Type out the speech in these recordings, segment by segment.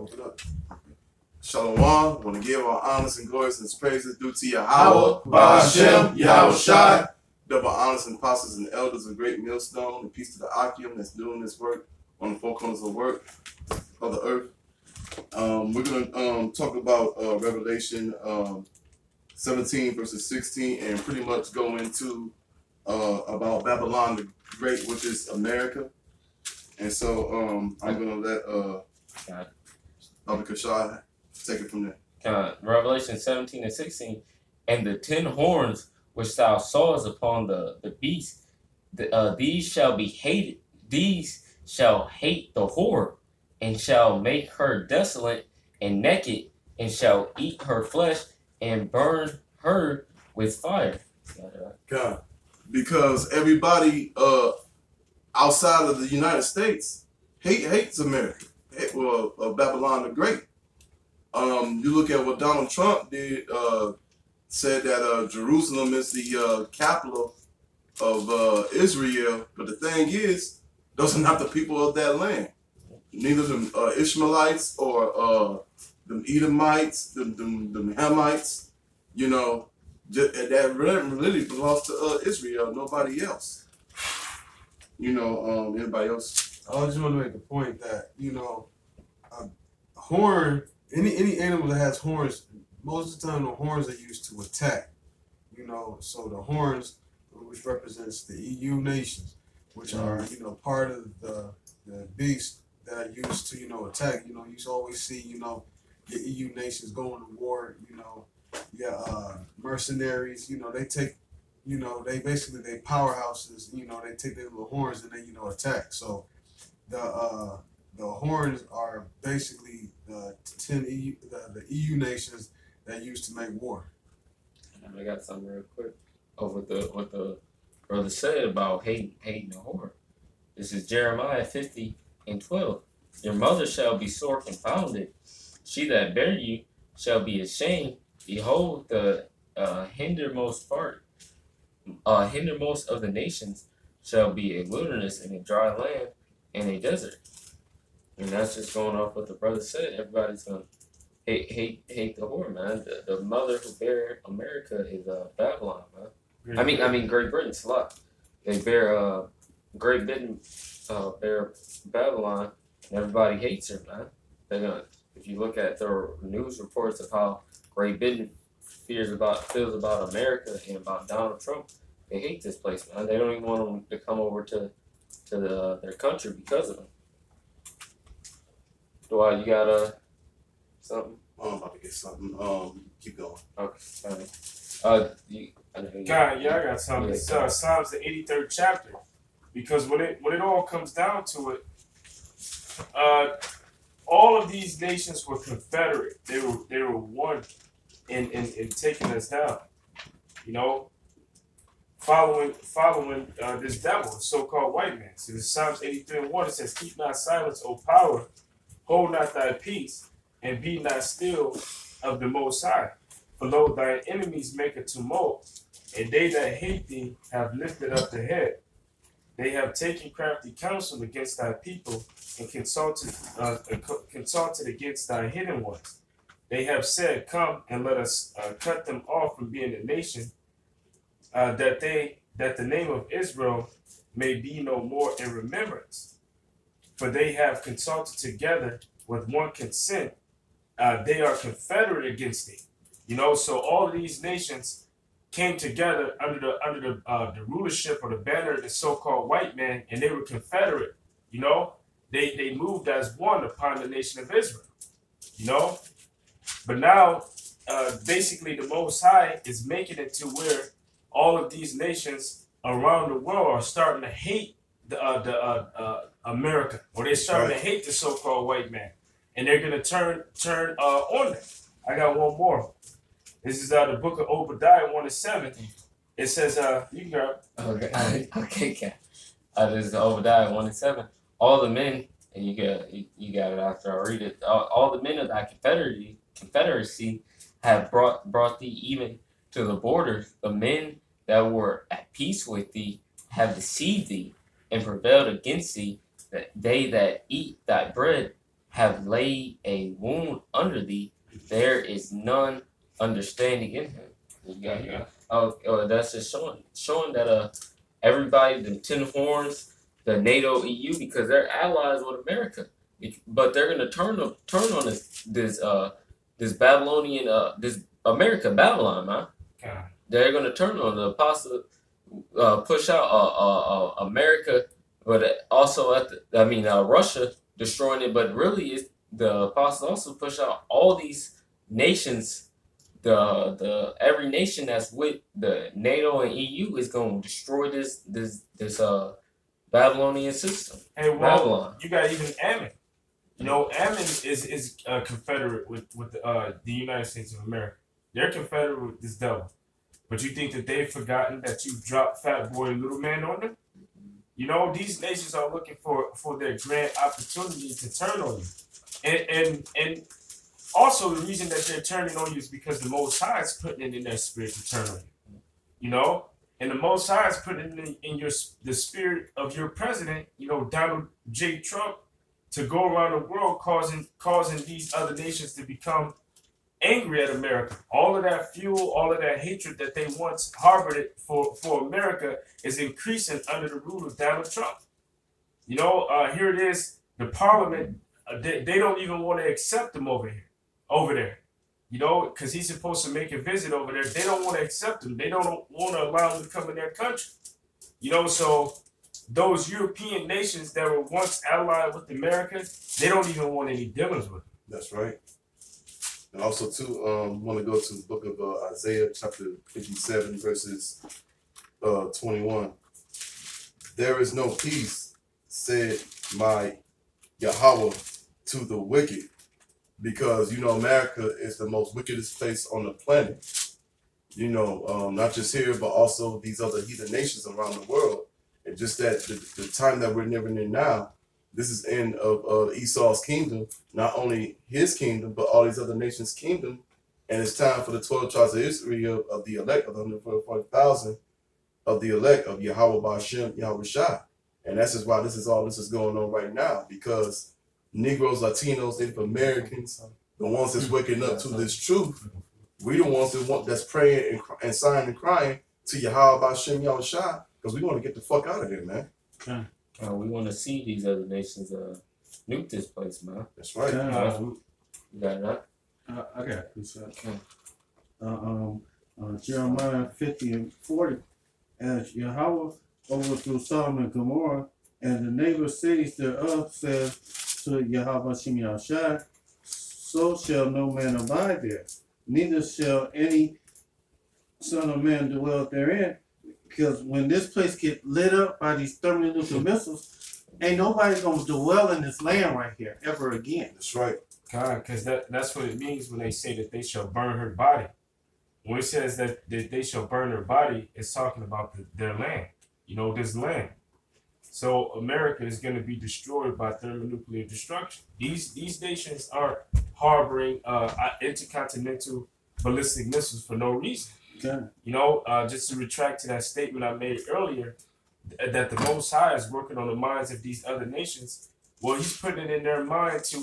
Open up. Shalom. Want to give our honors and glories and praises due to Yahweh, Ba'ashem, Yahweh Shai. Double honors and apostles and elders of Great Millstone, and peace to the Akim that's doing this work on the four corners of the earth. We're gonna talk about Revelation 17 verses 16, and pretty much go into about Babylon the Great, which is America. And so I'm gonna let Dr. Kashad take it from there. Revelation 17 and 16, and the 10 horns which thou sawest upon the beast, these shall be hated. These shall hate the whore, and shall make her desolate and naked, and shall eat her flesh, and burn her with fire. God, because everybody outside of the United States hates America. Babylon the Great. You look at what Donald Trump did. Said that Jerusalem is the capital of Israel, but the thing is, those are not the people of that land. Neither them Ishmaelites or them Edomites, them Hamites. You know, that really belongs to Israel, nobody else. You know, anybody else? I just want to make the point that, you know, horn, any animal that has horns, most of the time the horns are used to attack, you know. So the horns, which represents the EU nations, which are, you know, part of the beast that are used to, you know, attack. You know, you always see, you know, the EU nations going to war, you know, mercenaries, you know, they take, you know, they powerhouses, you know, they take their little horns and they, you know, attack. So the horns are basically the 10 EU, the EU nations that used to make war. I got something real quick of what the brother said about hating the whore. This is Jeremiah 50 and 12. Your mother shall be sore confounded. She that bare you shall be ashamed. Behold, the hindermost of the nations shall be a wilderness and a dry land and a desert. And that's just going off what the brother said. Everybody's gonna hate the whore, man. The mother who bare America is Babylon, man. I mean Great Britain. It's a lot. They bear Great Britain bear Babylon, and everybody hates her, man. They're gonna. If you look at the news reports of how Great Britain feels about America and about Donald Trump, they hate this place, man. They don't even want them to come over to their country because of them. Dwight, you got something? I'm about to get something. Keep going. Okay. I got something. It's Psalms the 83rd chapter, because when it all comes down to it, all of these nations were confederate. They were one in taking us down. You know, following this devil, so-called white man. So Psalms 83 and 1, it says, "Keep not silence, O power, hold not thy peace, and be not still of the Most High. For lo, thy enemies make a tumult, and they that hate thee have lifted up the head. They have taken crafty counsel against thy people, and consulted against thy hidden ones. They have said, Come and let us cut them off from being a nation, that the name of Israel may be no more in remembrance. For they have consulted together with one consent. They are confederate against thee." You know, so all of these nations came together under the rulership or the banner of the so-called white man, and they were confederate. You know, they moved as one upon the nation of Israel. You know, but now basically the Most High is making it to where all of these nations around the world are starting to hate the America, or they're starting to hate the so-called white man, and they're gonna turn on them. I got one more. This is the book of Obadiah 1:7. It says, you can go. Okay. This is Obadiah 1:7. All the men, and you got it after I read it. All the men of thy confederacy have brought thee even to the borders. The men that were at peace with thee have deceived thee and prevailed against thee. That they that eat thy bread have laid a wound under thee, there is none understanding in him. Yeah. That's just showing that everybody, the 10 horns, the NATO, EU, because they're allies with America, but they're gonna turn on this Babylonian this America Babylon, man. God. They're gonna turn on the apostle, push out America, but also Russia destroying it. But really, the apostle also push out all these nations. The every nation that's with the NATO and EU is going to destroy this Babylonian system. Hey, well, Babylon. you got even Ammon. You know, Ammon is confederate with the United States of America. They're confederate with this devil. But you think that they've forgotten that you dropped Fat Boy and Little Man on them? You know, these nations are looking for their grand opportunity to turn on you. And also the reason that they're turning on you is because the Most High is putting it in their spirit to turn on you. You know? And the Most High is putting it in the spirit of your president, you know, Donald J. Trump, to go around the world causing these other nations to become angry at America. All of that fuel, all of that hatred that they once harbored for America is increasing under the rule of Donald Trump. You know, here it is, the parliament, they don't even want to accept him over there. You know, because he's supposed to make a visit over there. They don't want to accept him. They don't want to allow him to come in their country. You know, so those European nations that were once allied with America, they don't even want any dealings with him. That's right. And also, too, want to go to the book of Isaiah, chapter 57, verses 21. There is no peace, said my Yahweh, to the wicked, because, you know, America is the most wickedest place on the planet. You know, not just here, but also these other heathen nations around the world. And just that the time that we're living in now, this is end of Esau's kingdom, not only his kingdom, but all these other nations' kingdom. And it's time for the 12 tribes of Israel of the elect, of the 144,000 of the elect of Yahweh Ba'ashem, Yahweh Shai. And that's just why this is going on right now, because Negroes, Latinos, Native Americans, the ones that's waking up to this truth, we the ones that's praying and sighing and crying to Yahweh Ba'ashem, Yahweh Shai, because we want to get the fuck out of here, man. Okay. We want to see these other nations nuke this place, man. That's right. You got that? I got this. Jeremiah 50 and 40. As Yahweh overthrew Sodom and Gomorrah, and the neighbor cities thereof, says to Yahweh Shem Yahushai, so shall no man abide there, neither shall any son of man dwell therein. Because when this place get lit up by these thermonuclear missiles, ain't nobody gonna dwell in this land right here ever again. That's right. God, because that's what it means when they say that they shall burn her body. When it says that they shall burn her body, it's talking about their land. You know, this land. So America is going to be destroyed by thermonuclear destruction. These nations are harboring intercontinental ballistic missiles for no reason. Okay. You know, just to retract to that statement I made earlier, that the Most High is working on the minds of these other nations. Well, he's putting it in their mind to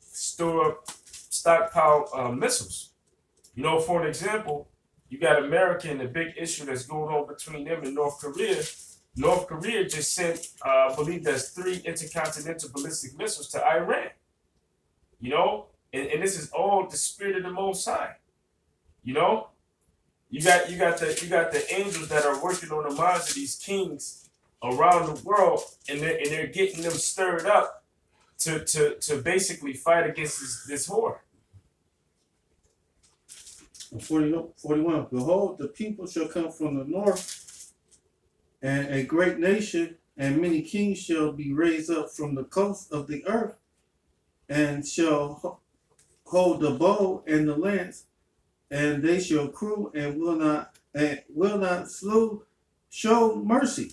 store up, stockpile missiles. You know, for an example, you got America and the big issue that's going on between them and North Korea. North Korea just sent, I believe there's 3 intercontinental ballistic missiles to Iran. You know, and this is all the spirit of the Most High. You know, you got the angels that are working on the minds of these kings around the world, and they're getting them stirred up to basically fight against this whore. 41. Behold, the people shall come from the north, and a great nation, and many kings shall be raised up from the coast of the earth, and shall hold the bow and the lance, and they shall crew and will not show mercy.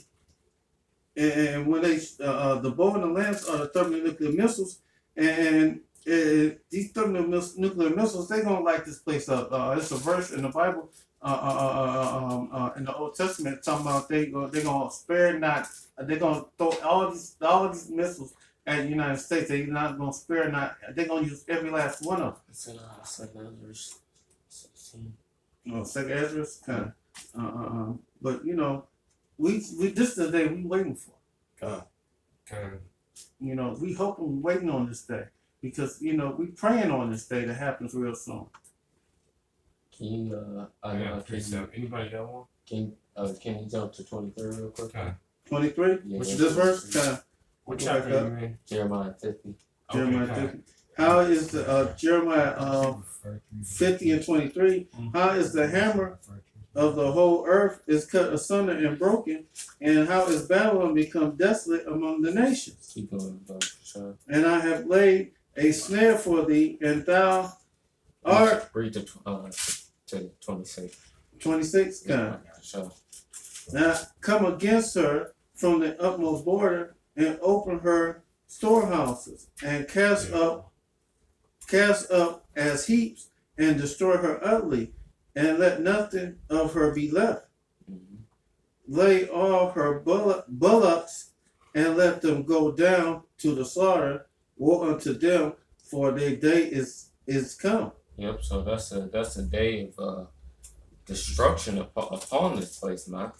And when they the bow and the lance are the thermonuclear missiles, and these thermonuclear missiles, they're gonna light this place up. It's a verse in the Bible, in the Old Testament, talking about they're gonna spare not. They're gonna throw all these missiles at the United States. They're not gonna spare they're gonna use every last one of them. It's in Second Ezra 16. Oh, Second Ezra, kind of. But you know, we this is the day we waiting for. Okay. You know, we hoping, waiting on this day because you know we praying on this day that happens real soon. Can you, Anybody got one? can you jump to 23 real quick? Okay. 23. Yeah, Which yeah. is this verse? What Go chapter back are you in? Jeremiah 50. Jeremiah Okay, 50. How is the Jeremiah 50 and 23? How is the hammer of the whole earth is cut asunder and broken, and how is Babylon become desolate among the nations? Keep going, Sean. And I have laid a snare for thee, and thou art Read to 26. 26. Yeah, sure. Now come against her from the utmost border, and open her storehouses, and cast up as heaps, and destroy her utterly, and let nothing of her be left. Lay all her bullocks, and let them go down to the slaughter. Woe unto them, for their day is come. Yep. So that's a day of destruction upon this place, man.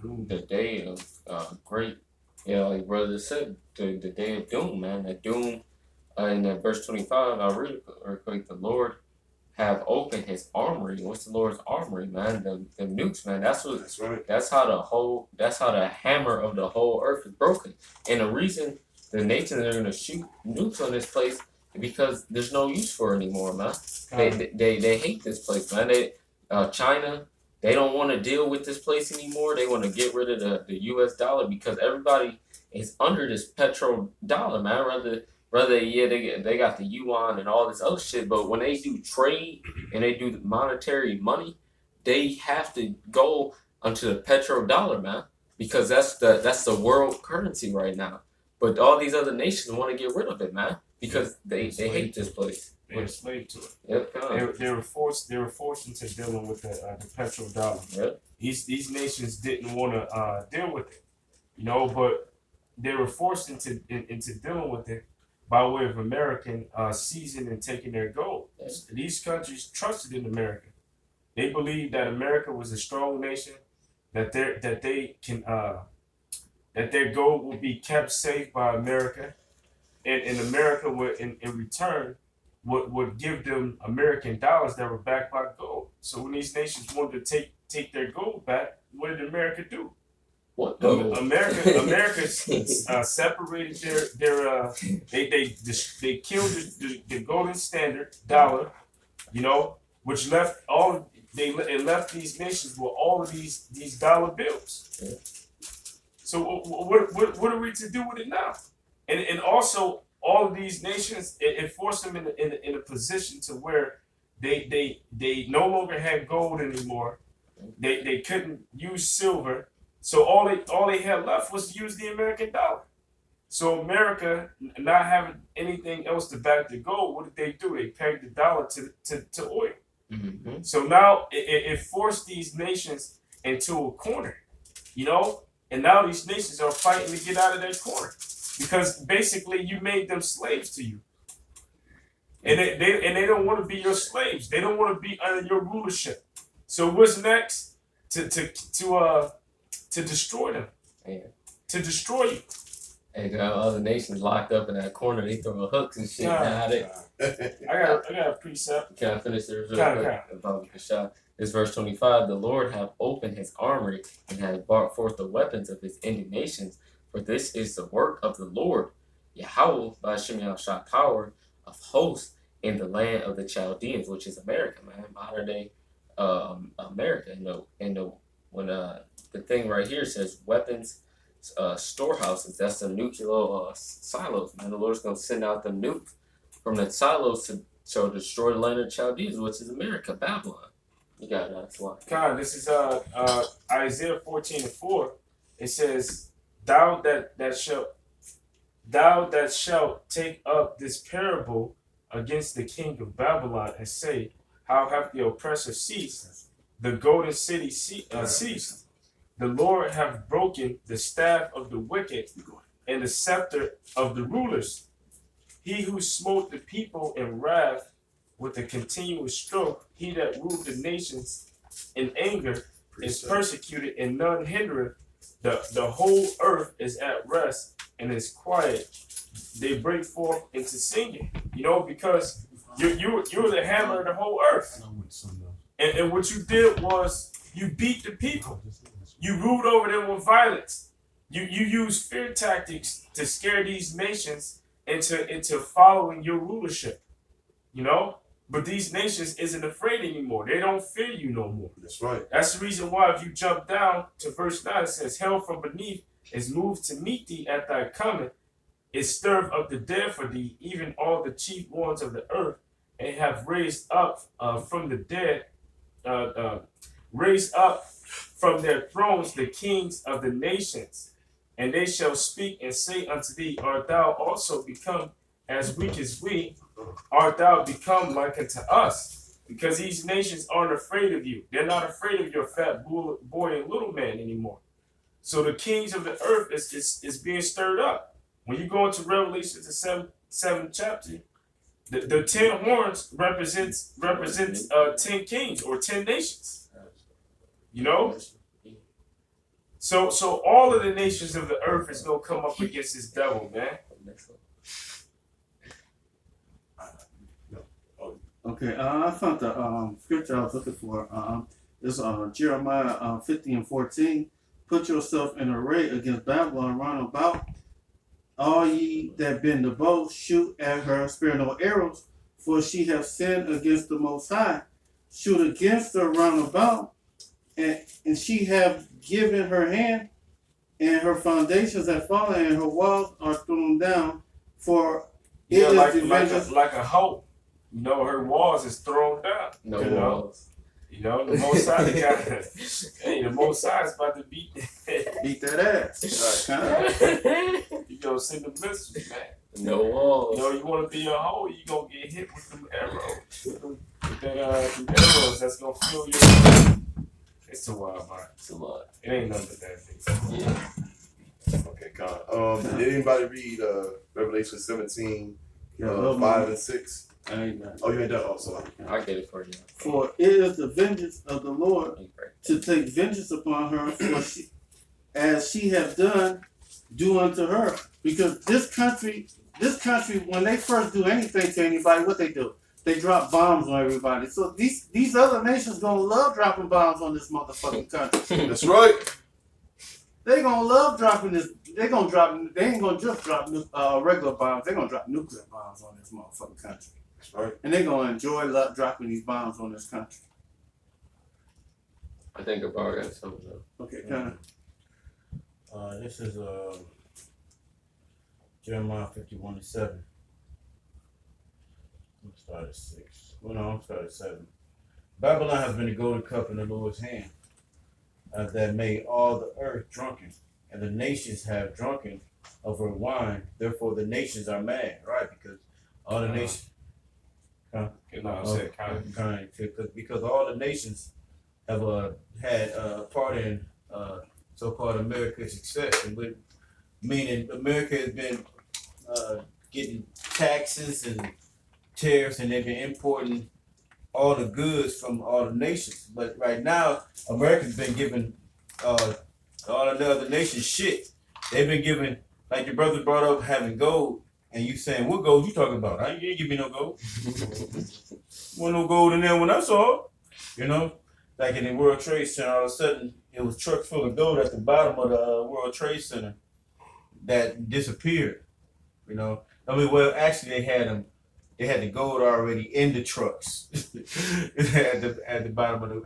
The day of great, like brother said, the day of doom, man. The doom. In verse 25, I'll read it real quick. The Lord have opened his armory. What's the Lord's armory, man? The nukes, man. That's right. That's how the hammer of the whole earth is broken. And the reason the nations are gonna shoot nukes on this place is because there's no use for it anymore, man. They hate this place, man. China, they don't want to deal with this place anymore. They want to get rid of the US dollar because everybody is under this petrodollar, man. They got the yuan and all this other shit, but when they do trade and they do the monetary money, they have to go onto the petrodollar, man, because that's the world currency right now. But all these other nations want to get rid of it, man, because they hate this place. They were slave to it. Yep. They were forced into dealing with the petrodollar. Yep. These nations didn't want to deal with it, you know, but they were forced into dealing with it by way of American seizing and taking their gold. Yes. These countries trusted in America. They believed that America was a strong nation, that their gold would be kept safe by America, and America would in return would give them American dollars that were backed by gold. So when these nations wanted to take their gold back, what did America do? What gold? America separated they killed the golden standard dollar, you know, which left it left these nations with all of these dollar bills. Yeah. So what are we to do with it now? And also all of these nations, it forced them in a position to where they no longer had gold anymore. They couldn't use silver. So all they had left was to use the American dollar. So America, not having anything else to back the gold, what did they do? They pegged the dollar to oil. Mm-hmm. So now it forced these nations into a corner, you know? And now these nations are fighting to get out of their corner because basically you made them slaves to you. And they don't want to be your slaves. They don't want to be under your rulership. So what's next? To destroy them. Yeah. To destroy you. Hey, got other nations locked up in that corner. They throwing hooks and shit. Yeah. I got a precept. Can I finish this real Yeah. quick? About the shot. This verse 25. The Lord hath opened his armory and hath brought forth the weapons of his indignations. For this is the work of the Lord, Yahweh by Shemel Shah, power of hosts in the land of the Chaldeans, which is America, man, modern day America. When the thing right here says weapons, storehouses, that's the nuclear silos, man. The Lord's gonna send out the nukes from the silos to destroy the land of the Chaldeans, which is America, Babylon. You got that. That's why. God, this is Isaiah 14:4. It says, Thou that shalt take up this parable against the king of Babylon and say, How hath the oppressor ceased? The golden city ceased. The Lord hath broken the staff of the wicked and the scepter of the rulers. He who smote the people in wrath with a continuous stroke, he that ruled the nations in anger, is persecuted, and none hindereth. The whole earth is at rest and is quiet. They break forth into singing, because you're the hammer of the whole earth. And what you did was you beat the people. You ruled over them with violence. You used fear tactics to scare these nations into following your rulership. But these nations isn't afraid anymore. They don't fear you no more. That's right. That's the reason why if you jump down to verse 9, it says, hell from beneath is moved to meet thee at thy coming. It stirred up the dead for thee, even all the chief ones of the earth, and have raised up from the dead, raised up from their thrones the kings of the nations. And they shall speak and say unto thee, art thou also become as weak as we? Art thou become like unto us? Because these nations aren't afraid of you. They're not afraid of your fat boy and little man anymore. So the kings of the earth is being stirred up. When you go into Revelation, the seventh chapter, the 10 horns represents 10 kings or 10 nations. So all of the nations of the earth is gonna come up against this devil, man. Okay, I found the scripture I was looking for. It's Jeremiah 50 and 14. Put yourself in array against Babylon round about. All ye that bend the bow, shoot at her, spare no arrows, for she hath sinned against the Most High. Shoot against her round about, and she have given her hand, and her foundations have fallen, and her walls are thrown down. For it is like a hoe. Her walls is thrown down. No walls. The Most High the Most High is about to beat that ass. You gonna send the missiles, man. No walls. You want to be a hoe, you gonna get hit with them arrows. With them arrows that's gonna fill your. It's too wild, man. It's a lot. It ain't nothing but that thing. Yeah. Okay, God. Did anybody read Revelation 17, 5 and 6? I ain't done. Oh, you ain't done also. I'll get it for you. For it is the vengeance of the Lord to take vengeance upon her, for she, as she hath done, do unto her. Because this country, when they first do anything to anybody, what they do? They drop bombs on everybody. So these other nations gonna love dropping bombs on this motherfucking country. That's right. They gonna love dropping this. They ain't gonna just drop regular bombs. They gonna drop nuclear bombs on this motherfucking country. That's right. And they gonna enjoy dropping these bombs on this country. I think about got something though. Okay, kind of. This is Jeremiah 51 and 7. I'm gonna start at 6. Well, no, I'm start at 7. Babylon has been a golden cup in the Lord's hand, that made all the earth drunken, and the nations have drunken of her wine. Therefore, the nations are mad, right? Because all the nations. Because all the nations have had a part in so-called America's success, and meaning America has been getting taxes and tariffs, and they've been importing all the goods from all the nations. But right now, America's been giving all of the other nations shit. They've been giving, like your brother brought up, having gold. And you saying, what gold you talking about? You didn't give me no gold. Wasn't no gold in there when I saw it. Like in the World Trade Center, all of a sudden, it was trucks full of gold at the bottom of the World Trade Center that disappeared. Well, actually, they had the gold already in the trucks at the bottom of the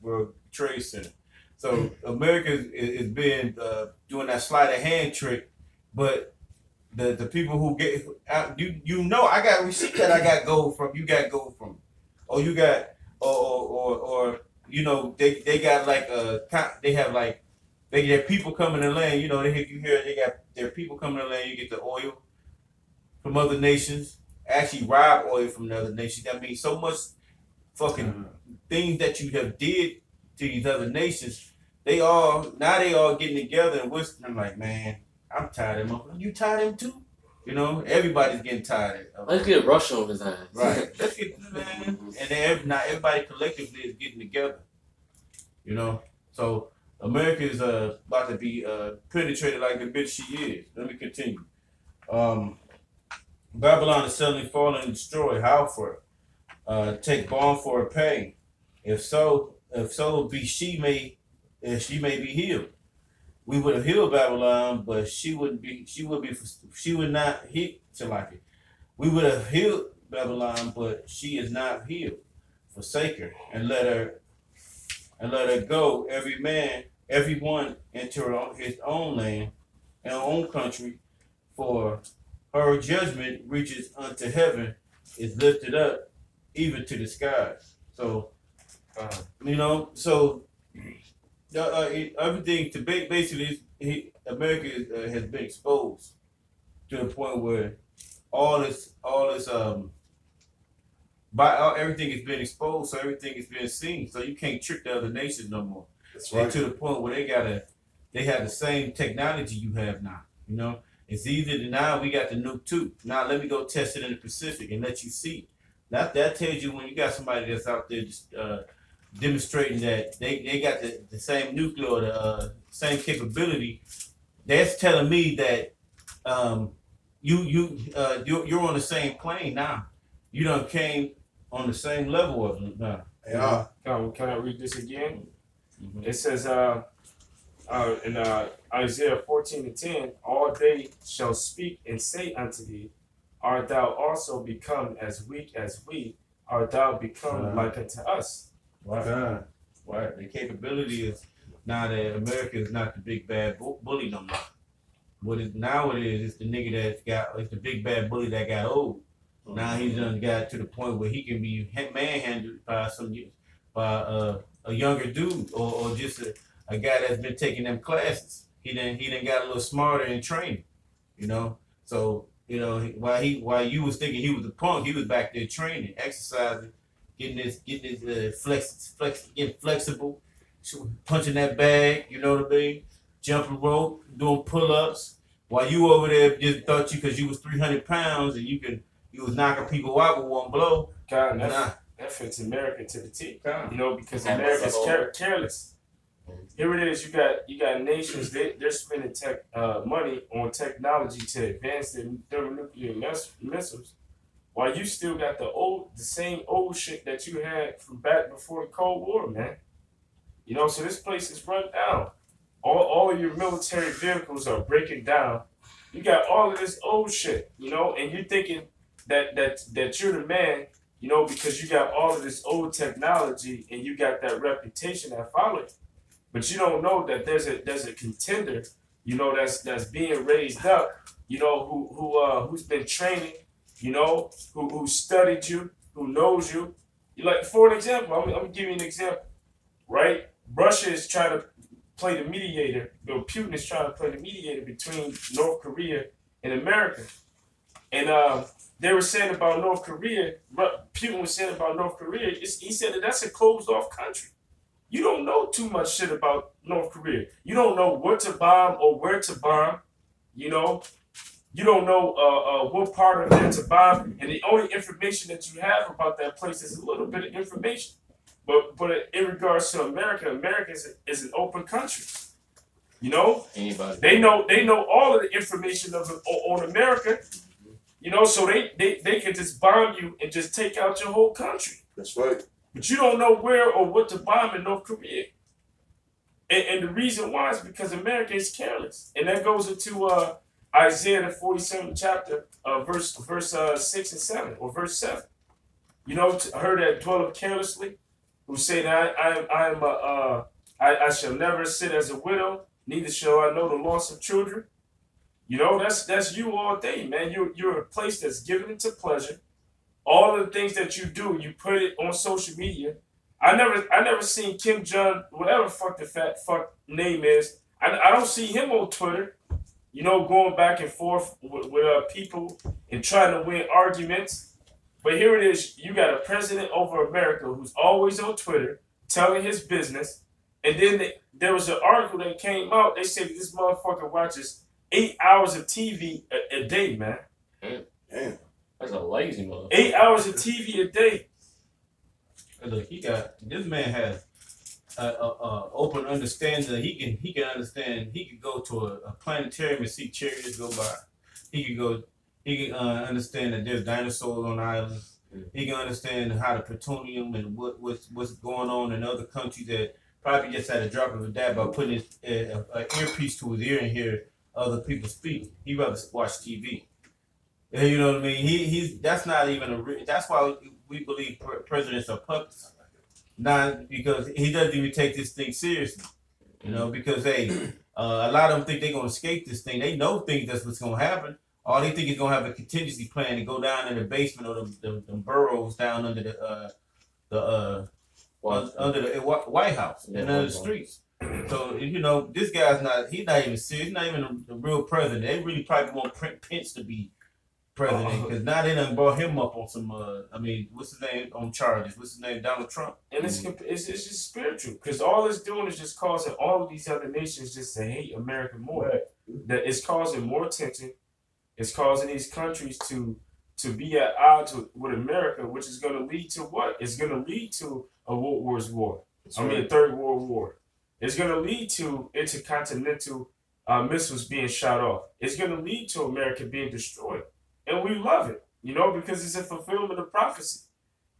World Trade Center. So America is being doing that sleight of hand trick, but the people who get out, I got receipt that I got gold from. You got gold from, or you got, or they got like they have like they get people coming to land. They got their people coming to land. You get the oil from other nations. Actually, rob oil from the other nations. That means so much fucking things that you have did to these other nations. They all getting together and whispering like, man, I'm tired of him. You tired of him too? You know, everybody's getting tired of Let's get Russia on his ass. Right. Let's get man. And then not everybody collectively is getting together. You know? So America is about to be penetrated like the bitch she is. Let me continue. Babylon is suddenly fallen and destroyed. How for take balm for her pain. If so be she may be healed. We would have healed Babylon, but she would not heal to like it. We would have healed Babylon, but she is not healed. Forsake her and let her go, everyone into his own land and own country, for her judgment reaches unto heaven, is lifted up even to the skies. So, everything to basically, America has been exposed to the point where everything has been exposed, so everything has been seen. So you can't trick the other nations no more. That's right. And to the point where they have the same technology you have now. You know, it's easy to now we got the nuke too. Now let me go test it in the Pacific and let you see. That tells you when you got somebody that's out there just demonstrating that they got the same nuclear, the same capability. That's telling me that you're on the same plane now. You done came on the same level of them now. Yeah. Can I read this again? Mm-hmm. It says in Isaiah 14:10, all they shall speak and say unto thee, art thou also become as weak as we? Art thou become like unto us? Right. Right. The capability is now that America is not the big bad bully no more. What is now it is the nigga it's the big bad bully that got old. Now he's done got to the point where he can be manhandled by a younger dude or just a guy that's been taking them classes. He done got a little smarter in training, you know. So you know while you was thinking he was a punk, he was back there training, exercising, getting flexible, punching that bag. You know what I mean? Jumping rope, doing pull-ups. While you over there just thought because you was 300 pounds and you was knocking people out with one blow. God, that fits America to the T. You know, because Yeah, America's careless. Here it is. You got nations. They're spending money on technology to advance their thermonuclear missiles, while you still got the same old shit that you had from back before the Cold War, man. You know, so this place is run down. All of your military vehicles are breaking down. You got all of this old shit, you know, and you're thinking that you're the man, you know, because you got all of this old technology and you got that reputation that follows. But you don't know that there's a contender, you know, that's being raised up, you know, who's been training, you know, who studied you, who knows you. Like, for an example, I'm gonna give you an example, right? Russia is trying to play the mediator. Putin is trying to play the mediator between North Korea and America. And they were saying about North Korea, Putin was saying about North Korea, he said that's a closed off country. You don't know too much shit about North Korea. You don't know what to bomb or where to bomb. You know, you don't know what part of it to bomb. And the only information that you have about that place is a little bit of information. But in regards to America, America is an open country. You know, Anybody. they know all of the information on America. You know, so they can just bomb you and just take out your whole country. That's right. But you don't know where or what to bomb in North Korea. And the reason why is because America is careless. And that goes into Isaiah the 47th chapter, verse 6 and 7, or verse 7. You know, her that dwelleth carelessly, who say that I shall never sit as a widow, neither shall I know the loss of children. You know, that's you all day, man. You're a place that's given into pleasure. All of the things that you do, you put it on social media. I never seen Kim Jong, whatever fuck the fuck name is. I don't see him on Twitter, you know, going back and forth with people and trying to win arguments. But here it is, you got a president over America who's always on Twitter telling his business. And then there was an article that came out. They said this motherfucker watches 8 hours of TV a day, man. Damn. That's a lazy motherfucker. 8 hours of TV a day. Look, this man has open understanding that he can understand. He could go to a planetarium and see chariots go by. He can understand that there's dinosaurs on islands. He can understand how the plutonium and what's going on in other countries that probably just had a drop of a dab by putting an earpiece to his ear and hear other people speak. He rather watch TV. You know what I mean? He's that's not even that's why we believe presidents are puppets. Not because he doesn't even take this thing seriously. You know, because a lot of them think they're gonna escape this thing. They know that's what's gonna happen. All they think is gonna have a contingency plan to go down in the basement or the burrows down under the White House and under the streets. So you know, this guy's he's not even serious. He's not even the real president. They really probably want Pence to be president because now they done brought him up on some. What's his name on charges? What's his name? Donald Trump. And it's just spiritual because all it's doing is just causing all of these other nations just to hate America more. Right. That it's causing more tension. It's causing these countries to be at odds with America, which is going to lead to what? It's going to lead to a World War. A Third World War. It's going to lead to intercontinental missiles being shot off. It's going to lead to America being destroyed. And we love it, you know, because it's a fulfillment of prophecy.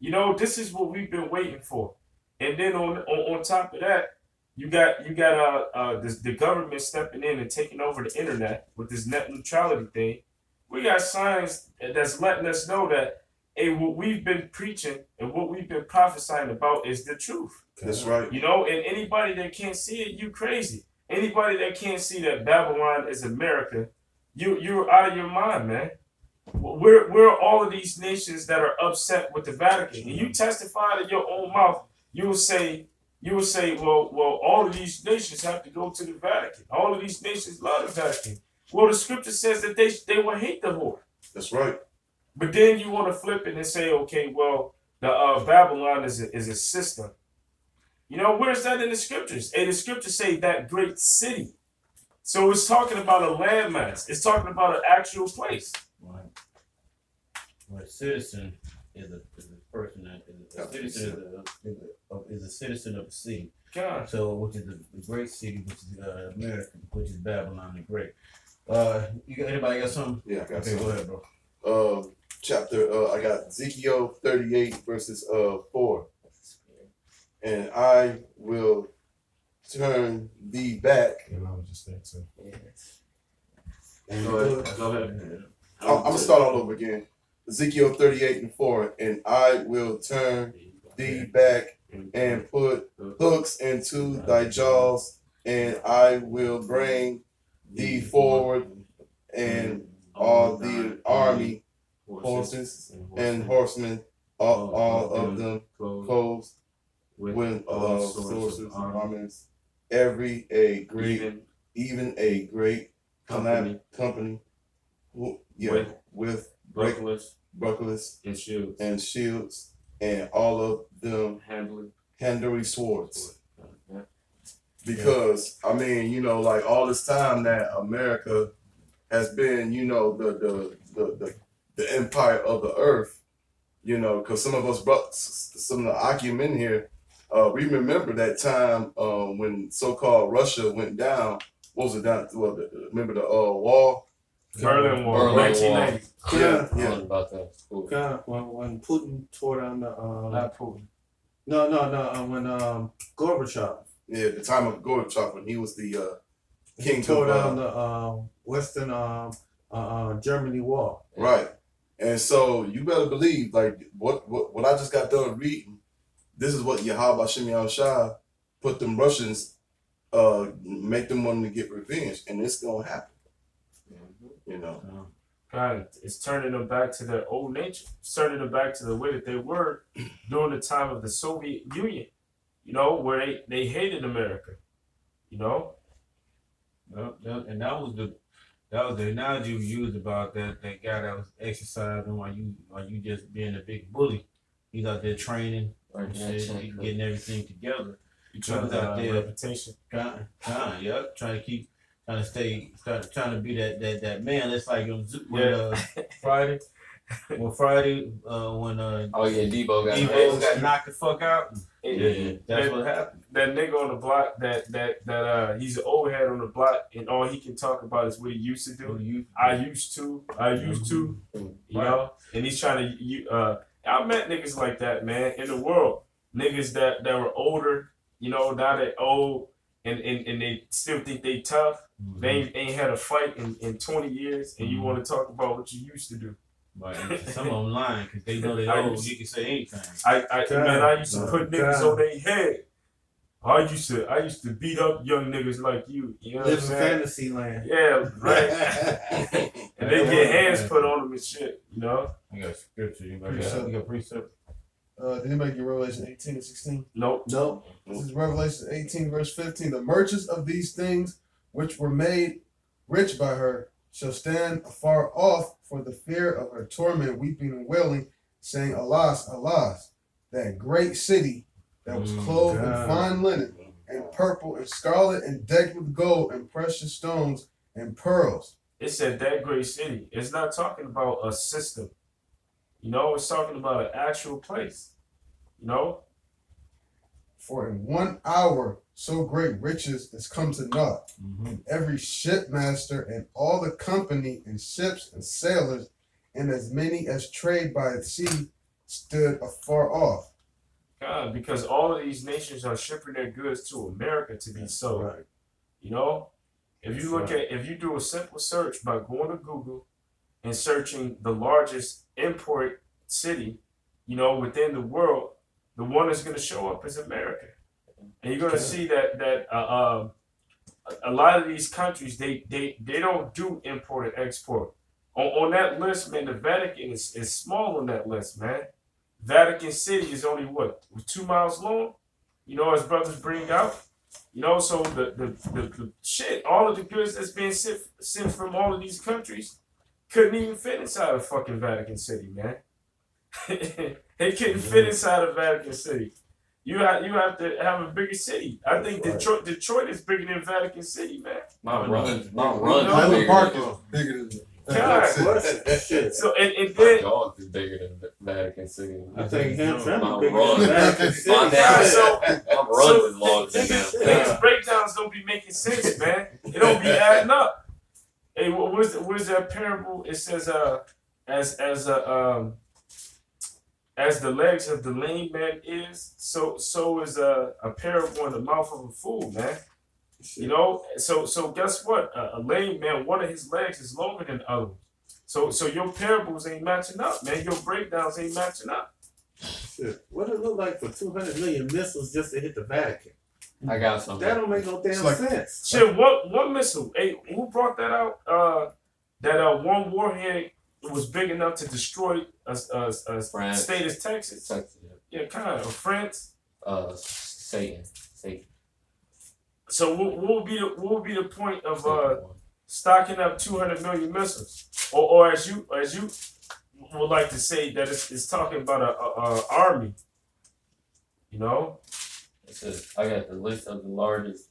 You know, this is what we've been waiting for. And then on top of that, you got the government stepping in and taking over the internet with this net neutrality thing. We got signs that's letting us know that what we've been preaching and what we've been prophesying about is the truth. That's right. You know, and anybody that can't see it, you crazy. Anybody that can't see that Babylon is America, you're out of your mind, man. We're all of these nations that are upset with the Vatican. And you testify in your own mouth, you will say, well, all of these nations have to go to the Vatican. All of these nations love the Vatican. Well, the scripture says that they will hate the whore. That's right. But then you want to flip it and say, okay, well, the Babylon is a system. You know, where's that in the scriptures? And the scriptures say that great city. So it's talking about a landmass. It's talking about an actual place. Right. Well, a citizen is a person that is a citizen of a city. God. So, which is the great city, which is America, which is Babylon the Great. Anybody got something? Yeah, I got okay, something. go ahead, bro. I got Ezekiel 38 verses 4. And I will turn thee back. And I was just saying so. And Go ahead. I'm gonna start all over again. Ezekiel 38:4, and I will turn thee back and put hooks into thy jaws, and I will bring thee forward, and all the army, horses and horsemen, all of them clothed with swords and armaments, even a great company with bucklers and shields, and all of them handling swords. Because I mean, you know, like all this time that America has been, you know, the empire of the earth, you know, because some of the Akim in here, we remember that time when so-called Russia went down. What was it down? Remember the wall? Berlin Wall, 1990. Yeah. About that. Cool. When Putin tore down the Not Putin. when Gorbachev Yeah, the time of Gorbachev when he was the king tore of down the Western Germany wall. right. And so you better believe, like what I just got done reading, this is what Yahweh Shem Shah put them Russians, make them want to get revenge, and it's gonna happen. You know. God, it's turning them back to their old nature. It's turning them back to the way that they were during the time of the Soviet Union. You know, where they hated America. You know. And that was the analogy we used about that guy that was exercising while you just being a big bully. He's out there training, he's getting everything together. You trying to out there reputation. Trying to keep trying to be that man. It's like when Friday. When Friday, when Oh yeah, Debo got knocked the fuck out. Yeah, that's what happened. That nigga on the block, that he's an old head on the block, and all he can talk about is what he used to do. I used to, you know. And he's trying to. I met niggas like that, man, in the world. Niggas that were older, you know, now they old, and they still think they tough. Mm-hmm. They ain't had a fight in 20 years, and you want to talk about what you used to do. Right. Some of them lying because they know they old. You can say anything. I used to put niggas on their head. I used to beat up young niggas like you. You know what I'm saying? Fantasy land. Yeah, right. And they get hands put on them and shit. You know. I got scripture. You got precept. Did anybody get Revelation 18 and 16? Nope. This is Revelation 18 verse 15. The merchants of these things which were made rich by her shall stand afar off for the fear of her torment, weeping and wailing, saying, Alas, alas, that great city that was clothed in fine linen, and purple, and scarlet, and decked with gold, and precious stones, and pearls. It said that great city. It's not talking about a system. You know, it's talking about an actual place. You know? For in 1 hour so great riches is come to naught. Mm-hmm. Every shipmaster and all the company and ships and sailors and as many as trade by the sea stood afar off. God, because all of these nations are shipping their goods to America to be sold. Right. You know, if you do a simple search by going to Google and searching the largest import city, you know, within the world, the one that's going to show up is America. And you're going to see that a lot of these countries, they don't do import and export. On that list, man, the Vatican is small on that list, man. Vatican City is only, 2 miles long? You know, as brothers bring out. You know, so the shit, all of the goods that's being sent from all of these countries couldn't even fit inside of fucking Vatican City, man. They couldn't fit inside of Vatican City. You have to have a bigger city. I think Detroit is bigger than Vatican City, man. Mount Run. Highland Park is bigger than God. Shit. So and then dog is bigger than Vatican City. I think Hampton bigger than Vatican City. Mount Run is longer than these breakdowns don't be making sense, man. It don't be adding up. Hey, where's that parable? It says as the legs of the lame man is, so is a parable in the mouth of a fool, man. You know, so guess what? A lame man, one of his legs is longer than the other. So your parables ain't matching up, man. Your breakdowns ain't matching up. Shit. What it look like for 200 million missiles just to hit the Vatican? I got something. That don't make no damn sense. Shit, one missile? Hey, who brought that out? That one warhead was big enough to destroy a state as Texas. Yeah, kind of. France. Satan. So what would be the point of stocking up 200 million missiles, or as you would like to say that it's talking about a army? You know. It says I got the list of the largest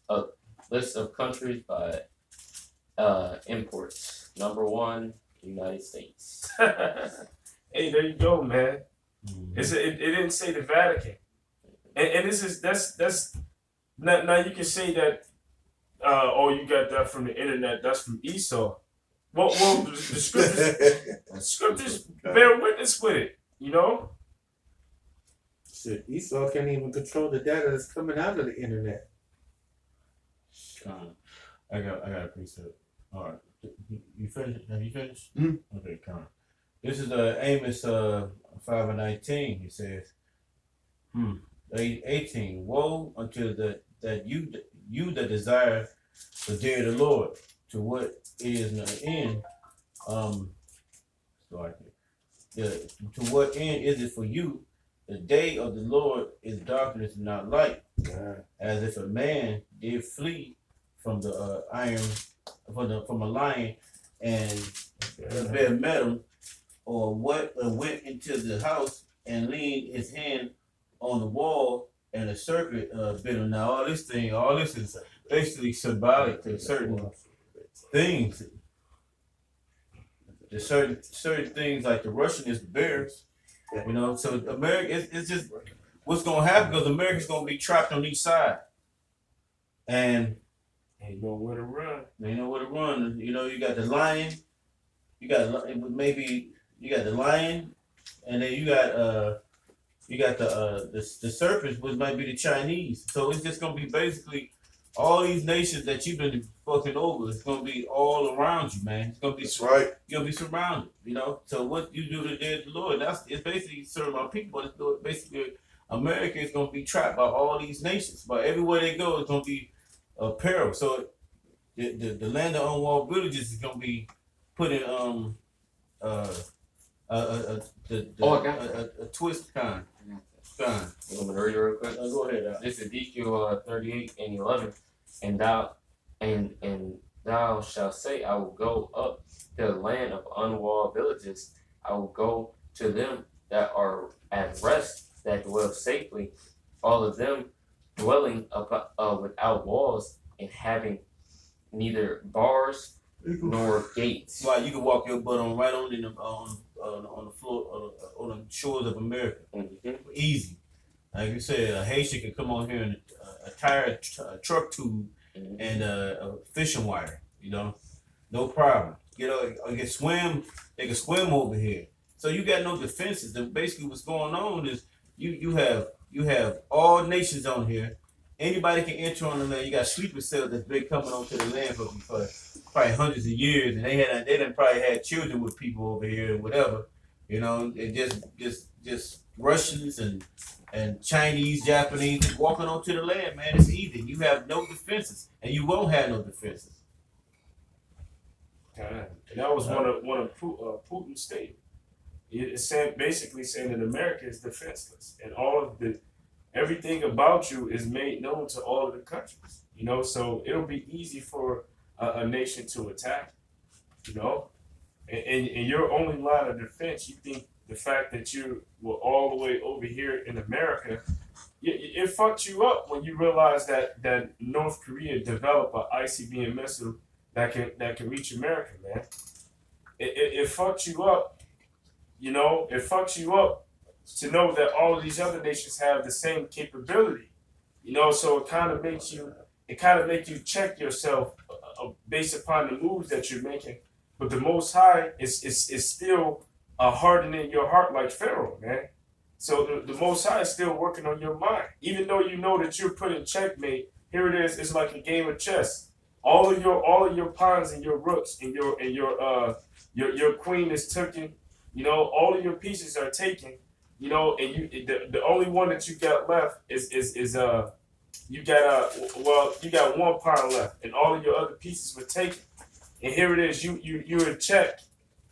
list of countries by imports. Number 1, United States. Hey, there you go, man. Mm-hmm. It didn't say the Vatican, and that's. Now you can say that, you got that from the internet. That's from Esau. Well, the scriptures bear witness with it. You know. Shit, Esau can't even control the data that's coming out of the internet. I got a precept. All right, you finished? Have you finished? Mm-hmm. Okay, come on. This is Amos 5:19. He says, 18. Woe unto that you that desire the day of the Lord, to what is no end. To what end is it for you? The day of the Lord is darkness and not light, as if a man did flee from the from a lion and bear met him, or what went into the house and leaned his hand on the wall, and a serpent bit him. Now all this is basically symbolic to certain things. There's certain things like the Russian is the bears. You know, so America it's just what's gonna happen because America's gonna be trapped on each side. And Ain't nowhere to run. they know where to run. You know, you got the lion, you got the lion, and then you got the serpents, which might be the Chinese. So it's just gonna be basically all these nations that you've been fucking over. It's gonna be all around you, man. It's gonna be That's right. you're gonna be surrounded. You know. So what you do today is the Lord. It's basically serving our people. But it's basically America is gonna be trapped by all these nations. But everywhere they go, it's gonna be a peril. So the land of unwalled villages is gonna be put in a twist kind. You want me to read it real quick? Go ahead. This is Ezekiel 38:11, and thou shalt say, I will go up to the land of unwalled villages. I will go to them that are at rest, that dwell safely, all of them dwelling without walls and having neither bars nor gates. Why you can walk your butt on right on in the on the floor on the shores of America. Easy. Like you said, a Haitian can come on here and a truck tube and a fishing wire. You know, no problem. You know, they can swim over here. So you got no defenses. And basically, what's going on is you have all nations on here. Anybody can enter on the land. You got sleeper cells that's been coming onto the land for probably hundreds of years, and they done probably had children with people over here and whatever. You know, and just Russians and Chinese, Japanese walking onto the land, man. It's easy. You have no defenses, and you won't have no defenses. And that was one of Putin's statements. It's basically saying that America is defenseless, and everything about you is made known to all of the countries. You know, so it'll be easy for a nation to attack. You know, and your only line of defense, you think the fact that you were all the way over here in America, it fucked you up when you realize that North Korea developed an ICBM missile that can reach America, man. It fucked you up. You know, it fucks you up to know that all of these other nations have the same capability. You know, so it kind of makes you check yourself based upon the moves that you're making. But the Most High is still hardening your heart like Pharaoh, man. So the Most High is still working on your mind, even though you know that you're put in checkmate. Here it is. It's like a game of chess. All of your pawns and your rooks and your queen is taken. You know, all of your pieces are taken. You know, and the only one that you got left is you got one pawn left, and all of your other pieces were taken. And here it is. You're in check.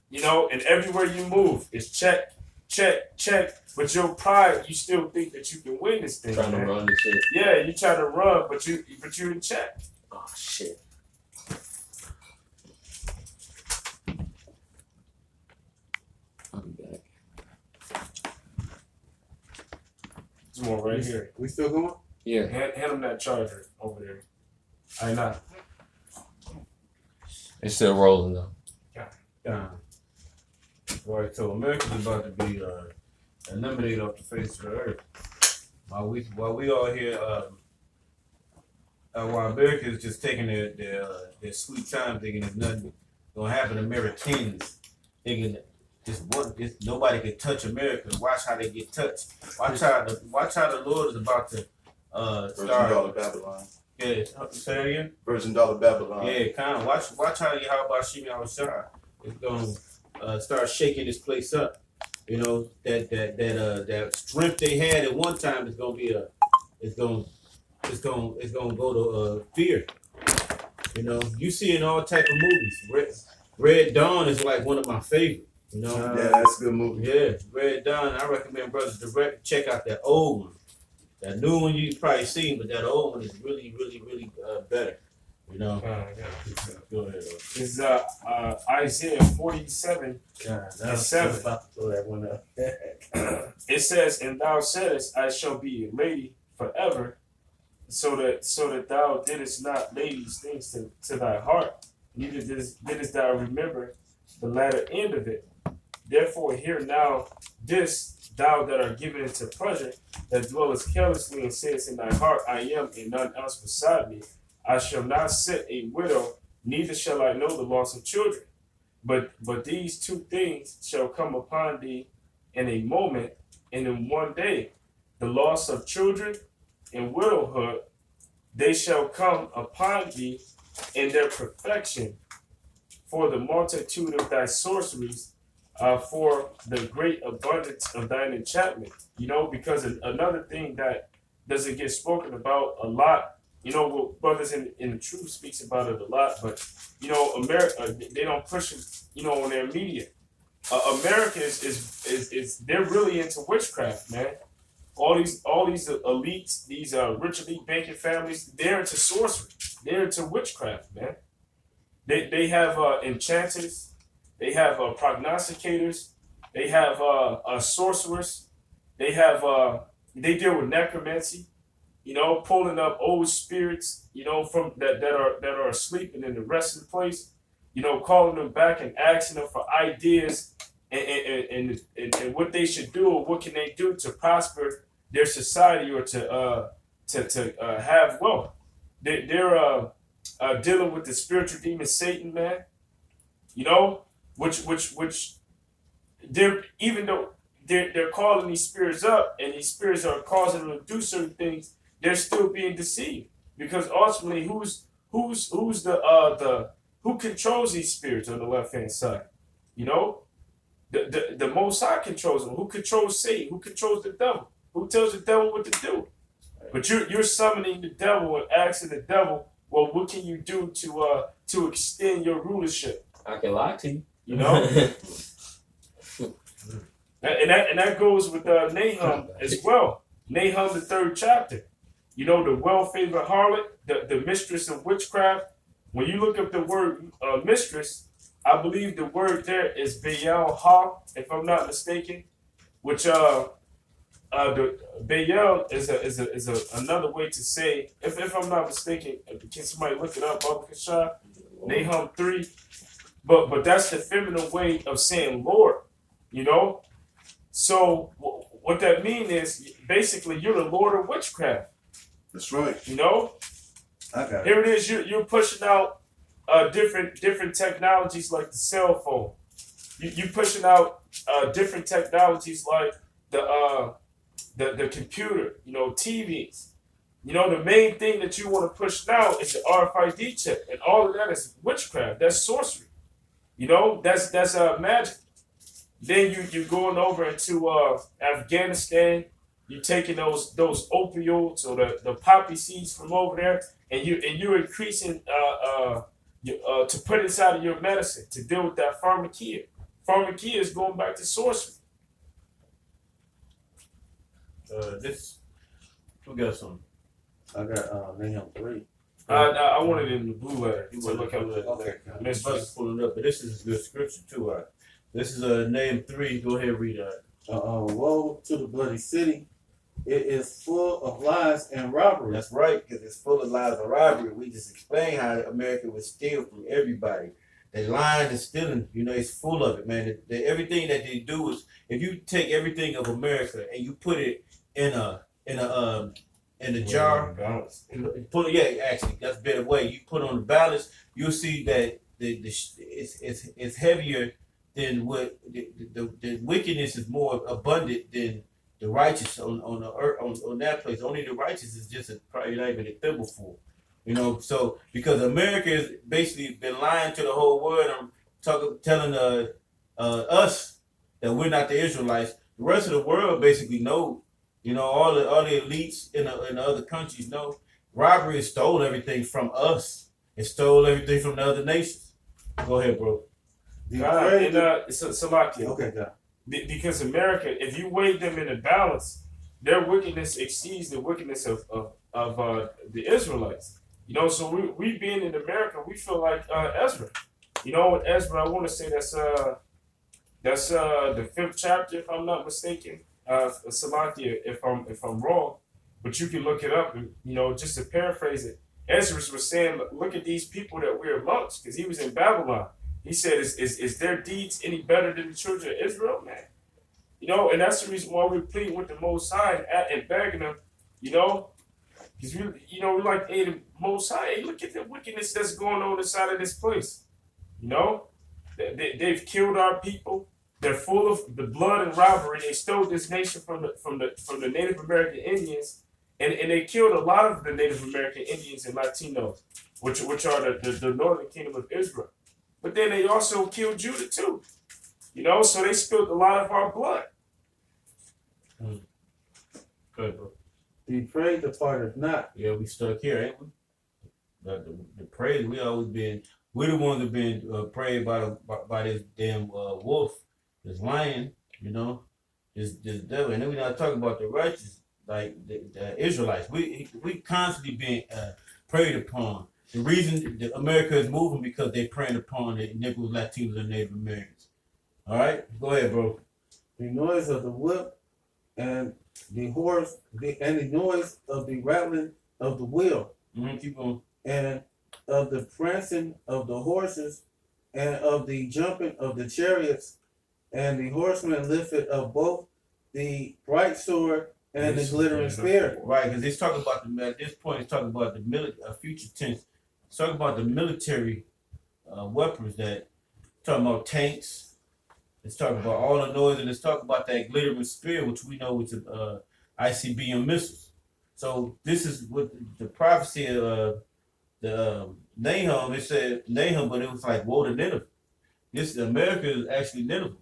You know, and everywhere you move is check, check, check. But your pride, you still think that you can win this thing. Trying to run this shit. Yeah, you try to run, but you're in check. Oh shit. I'll be back. There's one right here. We still going? Yeah. Hand him that charger over there. I know. It's still rolling though. Right, so America's about to be eliminated off the face of the earth. While we all here, while America is just taking their sweet time, thinking there's nothing gonna happen to Americans, thinking nobody can touch America. Watch how they get touched. Watch how the Lord is about to Virgin Dollar Babylon. Yeah, say that again. Virgin Dollar Babylon. Yeah, kind of. Watch how Yahweh Shimi Awashai is gonna start shaking this place up. You know, that strength they had at one time is gonna be it's gonna go to fear. You know, you see in all type of movies. Red Dawn is like one of my favorites. You know, Yeah, that's a good movie. yeah, Red Dawn. I recommend brothers to check out that old one. That new one you probably seen, but that old one is really, really, really better. You know. Go ahead. It's Isaiah 47. God, And 7. about to throw that one up. It says, "And thou saidest, I shall be a lady forever, so that thou didst not lay these things to thy heart. neither didst thou remember the latter end of it. Therefore, hear now this, thou that art given into pleasure, that dwellest carelessly and sayest in thy heart, I am, and none else beside me. I shall not set a widow, neither shall I know the loss of children. But these two things shall come upon thee in a moment, and in one day, the loss of children and widowhood, they shall come upon thee in their perfection, for the multitude of thy sorceries, for the great abundance of thine enchantment. You know, because another thing that doesn't get spoken about a lot, you know, what Brothers in the Truth speaks about it a lot, but, you know, America, they don't push it, you know, on their media. America is they're really into witchcraft, man. All these elites, these rich elite banking families, they're into sorcery. They're into witchcraft, man. They have enchanters, they have prognosticators, they have sorcerers, they have they deal with necromancy, you know, pulling up old spirits, you know, from that are sleeping in the resting place, you know, calling them back and asking them for ideas and what they should do or what can they do to prosper their society or to have wealth. They're dealing with the spiritual demon Satan, man. You know, which they're, even though they're calling these spirits up and these spirits are causing them to do certain things, they're still being deceived, because ultimately who's the who controls these spirits on the left hand side? You know, the Most High controls them. Who controls Satan? Who controls the devil? Who tells the devil what to do? But you're summoning the devil and asking the devil, well, what can you do to extend your rulership? I can lie to you. You know, and that goes with Nahum as well. Nahum, the 3rd chapter. You know, the well-favored harlot, the mistress of witchcraft. When you look up the word mistress, I believe the word there is Baal Ha, if I'm not mistaken, which the Baal is another way to say, if I'm not mistaken, can somebody look it up, Baba Kashab? Nahum 3. But that's the feminine way of saying Lord, you know? So what that means is basically you're the Lord of witchcraft. That's right. You know? I got it. Here it is, you're pushing out different technologies like the cell phone. You pushing out different technologies like the computer, you know, TVs. You know, the main thing that you want to push now is the RFID chip, and all of that is witchcraft. That's sorcery. You know, that's magic. Then you going over into Afghanistan. You're taking those opioids or the poppy seeds from over there, and you're increasing to put inside of your medicine to deal with that pharmakia. Pharmakia is going back to sorcery. Who got some? I got Nahum 3. I wanted it in the blue letter to look up Okay. the mysteries. Pulling up, but this is good scripture too. This is Nahum 3. Go ahead, read that. Woe to the bloody city. It is full of lies and robbery. That's right, because it's full of lies and robbery. We just explained how America would steal from everybody. They lying and stealing, you know, it's full of it, man. Everything that they do is, if you take everything of America and you put it in a jar, actually, that's a better way. You put on the balance, you'll see that it's heavier than what the wickedness is more abundant than the righteous on the earth, on that place. Only the righteous is just probably not even a thimbleful. You know, so because America has basically been lying to the whole world, telling us that we're not the Israelites. The rest of the world basically know. You know, all the elites in the other countries know robbery stole everything from us. It stole everything from the other nations. Go ahead, bro. Salakia. Okay, God. Because America, if you weigh them in a balance, their wickedness exceeds the wickedness of the Israelites. You know, so we being in America, we feel like Ezra. You know, with Ezra, I want to say that's the 5th chapter, if I'm not mistaken. Salakia, if I'm wrong, but you can look it up. And, you know, just to paraphrase it, Ezra was saying, look at these people that we're amongst, because he was in Babylon. He said, is their deeds any better than the children of Israel, man? You know, and that's the reason why we're pleading with the Most High and begging them, you know, because we like, hey, the Most High, hey, look at the wickedness that's going on inside of this place. You know, they've killed our people. They're full of the blood and robbery. They stole this nation from the Native American Indians, and they killed a lot of the Native American Indians and Latinos, which are the northern kingdom of Israel. But then they also killed Judah too. You know, so they spilled a lot of our blood. Good, bro. The praise departeth not. Yeah, we stuck here, ain't we? The praise, we're the ones that been prayed by this damn wolf, this lion, you know, this devil. And then we're not talking about the righteous, like the Israelites. We constantly being preyed upon. The reason that America is moving because they're preying upon the Negroes, Latinos, and Native Americans. All right, go ahead, bro. The noise of the whip and the horse, and the noise of the rattling of the wheel, Keep going. and of the prancing of the horses, and of the jumping of the chariots, and the horsemen lifted up both the bright sword and the glittering spear. Right, because it's talking about at this point, it's talking about the future tense. It's talking about the military weapons that, talking about tanks. It's talking about all the noise, and it's talking about that glittering spear, which we know is ICBM missiles. So this is what the prophecy of the Nahum. It said Nahum, but it was like woe to Nineveh. This America is actually Nineveh,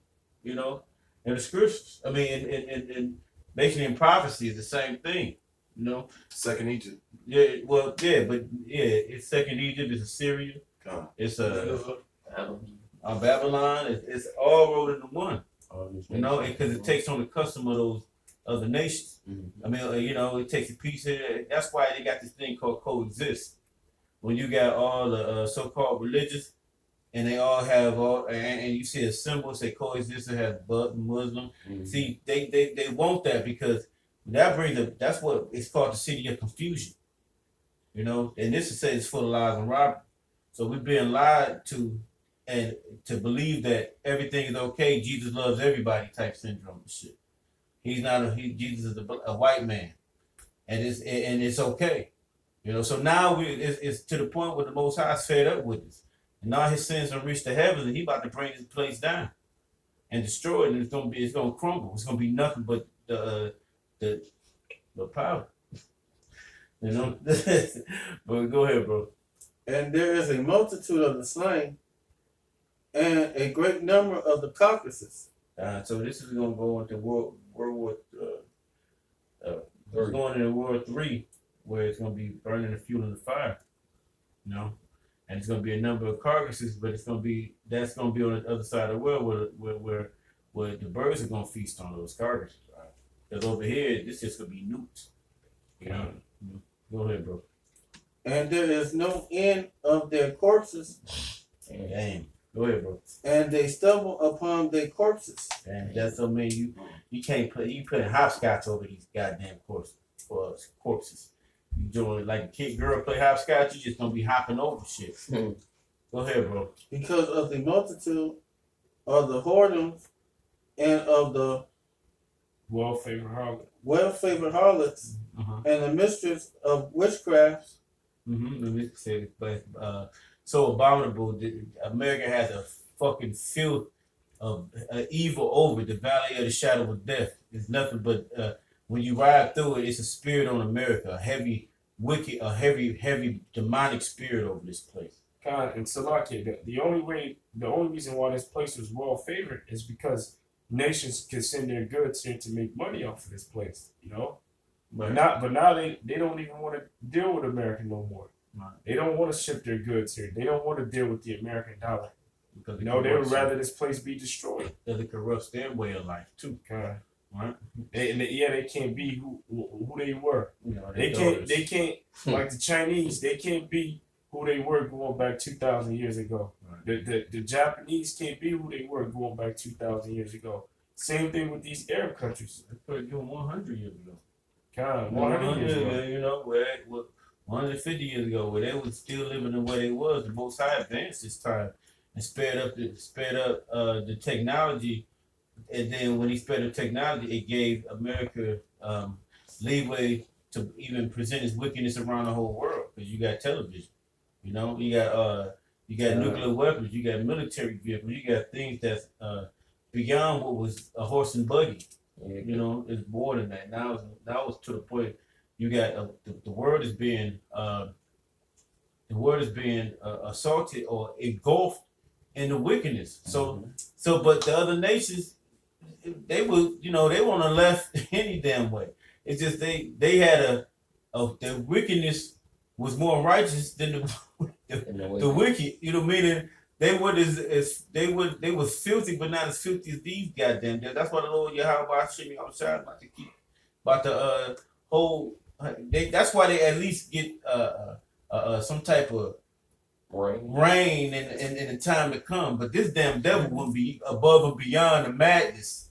you know. And the scriptures, I mean, and basically in prophecy is the same thing, you know. Second Egypt. Yeah, well, yeah, but yeah, it's second Egypt, it's Assyria, it's Babylon. It's all rolled into one, you know, because it takes on the custom of those other nations. I mean, you know, it takes a piece of it. That's why they got this thing called coexist. When you got all the so-called religious, and they all have and you see a symbol say coexist, it has Muslim. See, they want that because that brings up. That's what it's called, the city of confusion. You know, and this is saying it's full of lies and robbery. So we're being lied to, and to believe that everything is okay. Jesus loves everybody type syndrome and shit. He's not Jesus is a white man, and it's okay. You know, so now it's to the point where the Most High is fed up with us. And now his sins have reached the heavens, and he about to bring this place down and destroy it. And it's gonna crumble. It's gonna be nothing but the power. You know. But go ahead, bro. And there is a multitude of the slain, and a great number of the carcasses. So this is gonna go into World War. We're going into World 3, where it's gonna be burning the fuel in the fire. You know. And it's gonna be a number of carcasses, but that's gonna be on the other side of the world where the birds are gonna feast on those carcasses. Right? Because over here, this is gonna be nuked. You know. Go ahead, bro. And there is no end of their corpses. Damn. Go ahead, bro. And they stumble upon their corpses. And that's what mean you can't put hopscotch over these goddamn corpses. You doing like a kid girl play hopscotch, you just gonna be hopping over shit. Go ahead, bro. Because of the multitude of the whoredoms and of the well-favored harlots and the mistress of witchcrafts. So abominable. America has a fucking filth of evil over the valley of the shadow of death. It's nothing but when you ride through it, it's a spirit on America, a heavy, wicked, a heavy demonic spirit over this place. God and Salakia, the only reason why this place was well favored is because nations can send their goods here to make money off of this place, you know. But now they don't even want to deal with America no more. Right. They don't want to ship their goods here. They don't want to deal with the American dollar. Because they would rather this place be destroyed. Because it corrupts their way of life too. God. Right. They can't be who they were. You know, they can't like the Chinese. They can't be who they were going back 2,000 years ago. Right. The Japanese can't be who they were going back 2,000 years ago. Same thing with these Arab countries. They could do 100 years ago. God, 100 years ago. You know, 150 years ago, where they was still living the way they was. The Most High advanced this time and sped up the technology. And then when he sped up technology, it gave America leeway to even present its wickedness around the whole world. Because you got television, you know, you got nuclear weapons, you got military vehicles, you got things that's beyond what was a horse and buggy. You know, it's more than that. Now it's to the point you got the world is being assaulted or engulfed in the wickedness. So but the other nations, they would, you know, they want to left any damn way. It's just they had their wickedness was more righteous than the wicked. You know, meaning they was filthy, but not as filthy as these goddamn. That's why the Lord Yahweh Shemi outside about the whole. That's why they at least get some type of rain in the time to come. But this damn devil will be above and beyond the madness.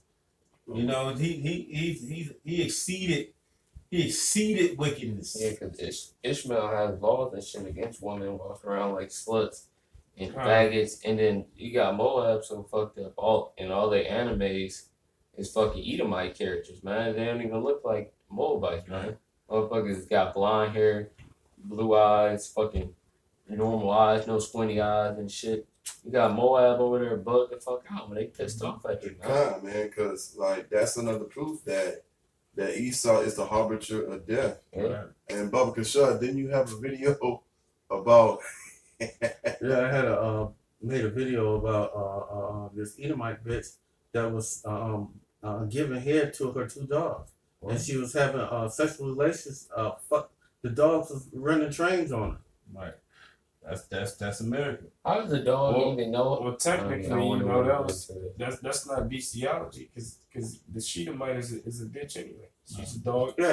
You know, he exceeded wickedness. Yeah, because Ishmael has laws and shit against women walking around like sluts and faggots, and then you got Moab so fucked up. All their animes is fucking Edomite characters, man. They don't even look like Moabites, man. Motherfuckers got blonde hair, blue eyes, fucking normal eyes, no squinty eyes and shit. You got Moab over there bug the fuck out when they pissed off at you, man. Man, because like that's another proof that Esau is the harbinger of death. Yeah. And Baba Kashad, didn't you have a video about? Yeah, I had made a video about this Edomite bitch that was giving head to her 2 dogs, and she was having sexual relations. Fuck, the dogs was running trains on her. Right. That's America. How does the dog even know? Well, technically, you know, that's not bestiality, because the Sheetamite is a bitch anyway. She's a dog. You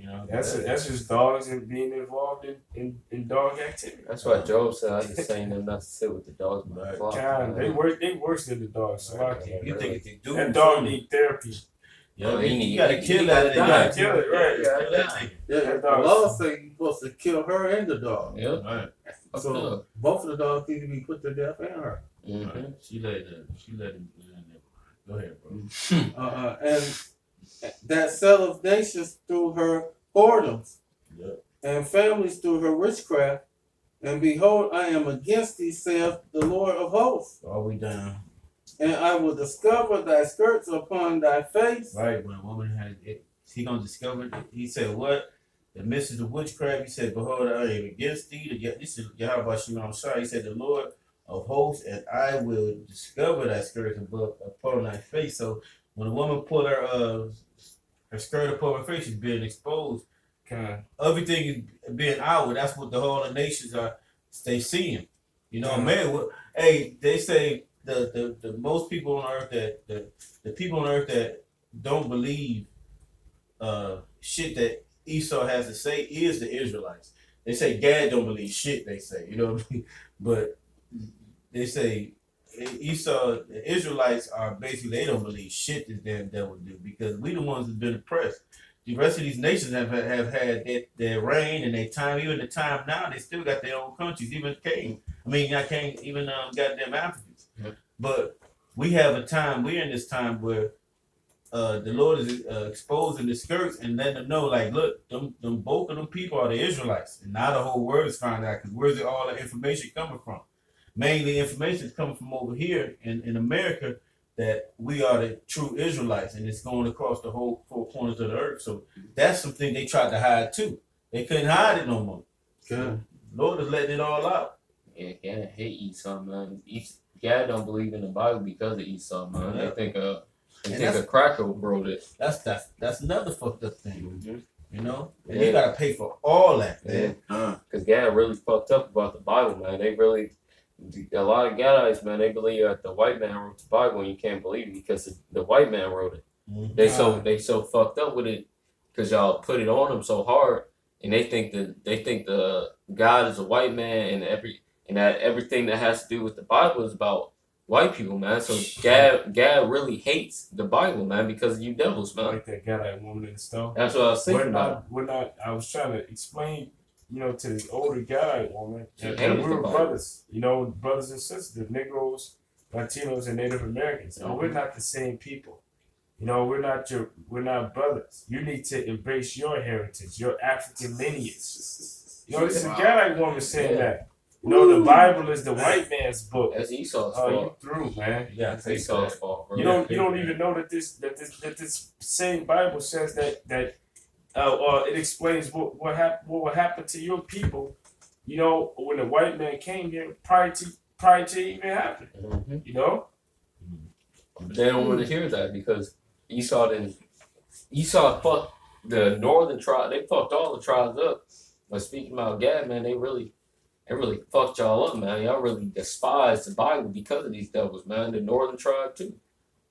know, that's just dogs and being involved in dog activity. That's why Job said, "I just saying them not to sit with the dogs." God, they worse than the dogs. So I can't. You think they do? That dog need therapy. Yeah, you gotta kill that. You gotta kill it, right? Yeah, the law say you're supposed to kill her and the dog. Yep. Right. So both of the dogs need to be put to death and her. Mm-hmm. She let him. Go ahead, bro. And that selleth nations through her whoredoms, and families through her witchcraft. And behold, I am against thee, saith the Lord of hosts. Are we down? And I will discover thy skirts upon thy face. Right, when a woman has it, he gonna discover it. He said, what? The midst of witchcraft, he said, behold, I am against thee. This is Yahweh Shema, I'm sorry. He said, the Lord of hosts, and I will discover thy skirts upon thy face. So when a woman put her skirt upon her face, she's being exposed. Everything is being outward. That's what the whole of nations are they seeing. You know, man. Hey, they say the most people on earth the people on earth that don't believe shit that Esau has to say is the Israelites. They say Gad don't believe shit. They say, you know what I mean? But they say Esau, the Israelites are basically, they don't believe shit this damn devil do, because we the ones who've been oppressed. The rest of these nations have had their reign and their time. Even the time now, they still got their own countries. Even goddamn Africans. Yep. But we have a time. We're in this time where the Lord is exposing the skirts and letting them know, like, look, them both of them people are the Israelites, and now the whole world is finding out. Because where's all the information coming from? Mainly, information is coming from over here in America, that we are the true Israelites, and it's going across the whole 4 corners of the earth. So that's something they tried to hide too. They couldn't hide it no more. Good. Lord is letting it all out. Yeah, Gad hate Esau, man. Gad don't believe in the Bible because of Esau, man. Yeah. They think a cracker wrote it. That's another fucked up thing. Mm-hmm. You know? And you gotta pay for all that, man. Because Gad really fucked up about the Bible, man. A lot of Gadites, man, they believe that the white man wrote the Bible, and you can't believe it because the white man wrote it. Mm-hmm. They so fucked up with it because y'all put it on them so hard, and they think the God is a white man, and that everything that has to do with the Bible is about white people, man. So Gad really hates the Bible, man, because of you devils, man. Like that Gadite woman in the stone. That's what I was thinking about. I was trying to explain, to this older Gadite woman that hates we the were Bible. brothers, brothers and sisters, the Negroes, Latinos, and Native Americans. And we're not the same people. We're not brothers. You need to embrace your heritage, your African lineage. It's a Gadite woman saying that. The Bible is the white man's book. That's Esau's Oh, you fault. through, man. Yeah, it's Esau's fault, bro. You don't even know that this same Bible says that it explains what will happen to your people. When the white man came here, prior to it even happening. Mm-hmm. But they don't want to hear that because Esau fucked the northern tribe. They fucked all the tribes up. But speaking about Gad, man, they really fucked y'all up, man. Y'all really despise the Bible because of these devils, man. The northern tribe too.